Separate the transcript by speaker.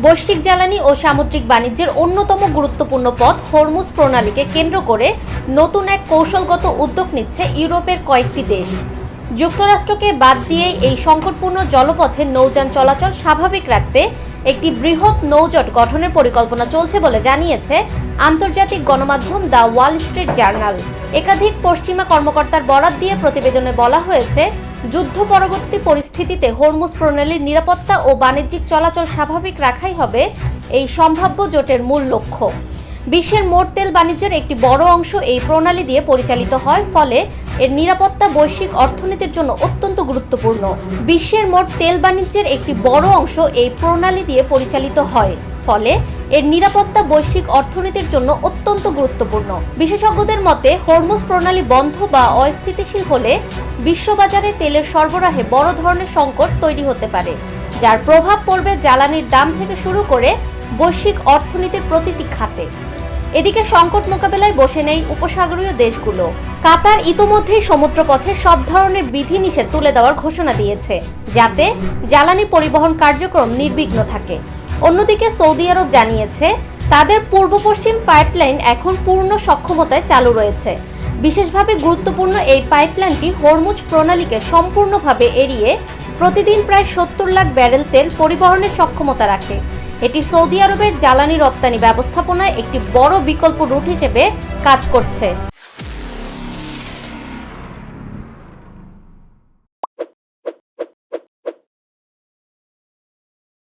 Speaker 1: বৈশ্বিক জ্বালানি ও সামুদ্রিক বাণিজ্যের অন্যতম গুরুত্বপূর্ণ পথ হরমুজ প্রণালীকে কেন্দ্র করে নতুন এক কৌশলগত উদ্যোগ নিচ্ছে ইউরোপের কয়েকটি দেশ। যুক্তরাষ্ট্রকে বাদ দিয়ে এই সংকটপূর্ণ জলপথে নৌযান চলাচল স্বাভাবিক রাখতে একটি বৃহৎ নৌজোট গঠনের পরিকল্পনা চলছে বলে জানিয়েছে আন্তর্জাতিক গণমাধ্যম দ্য ওয়াল স্ট্রিট জার্নাল। একাধিক পশ্চিমা কর্মকর্তার বরাত দিয়ে প্রতিবেদনে বলা হয়েছে, যুদ্ধ পরবর্তী পরিস্থিতিতে হরমুজ প্রণালীর নিরাপত্তা ও বাণিজ্যিক চলাচল স্বাভাবিক রাখাই হবে এই সম্ভাব্য জোটের মূল লক্ষ্য। বিশ্বের মোট তেল বাণিজ্যের একটি বড় অংশ এই প্রণালী দিয়ে পরিচালিত হয়, ফলে এর নিরাপত্তা বৈশ্বিক অর্থনীতির জন্য অত্যন্ত গুরুত্বপূর্ণ। বিশ্বের মোট তেল বাণিজ্যের একটি বড় অংশ এই প্রণালী দিয়ে পরিচালিত হয়, ফলে এর নিরাপত্তা বৈশ্বিক অর্থনীতির জন্য অত্যন্ত গুরুত্বপূর্ণ। বিশেষজ্ঞদের মতে, হরমুজ প্রণালী বন্ধ বা অস্থিতিশীল হলে বিশ্ববাজারে তেলের সরবরাহে বড় ধরনের সংকট তৈরি হতে পারে, যার প্রভাব পড়বে জ্বালানির দাম থেকে শুরু করে বৈশ্বিক অর্থনীতির প্রতিটি খাতে। এদিকে সংকট মোকাবেলায় বসে নেই উপসাগরীয় দেশগুলো। কাতার ইতোমধ্যেই সমুদ্রপথে সব ধরনের বিধিনিষেধ তুলে দেওয়ার ঘোষণা দিয়েছে, যাতে জ্বালানি পরিবহন কার্যক্রম নির্বিঘ্ন থাকে। অন্যদিকে সৌদি আরব জানিয়েছে, তাদের পূর্ব পশ্চিম পাইপলাইন এখন পূর্ণ সক্ষমতায় চালু রয়েছে। বিশেষভাবে গুরুত্বপূর্ণ এই পাইপলাইনটি হরমুজ প্রণালীকে সম্পূর্ণভাবে এড়িয়ে প্রতিদিন প্রায় 70 লাখ ব্যারেল তেল পরিবহনের সক্ষমতা রাখে। এটি সৌদি আরবের জ্বালানি রপ্তানি ব্যবস্থাপনায় একটি বড় বিকল্প রুট হিসেবে কাজ করছে।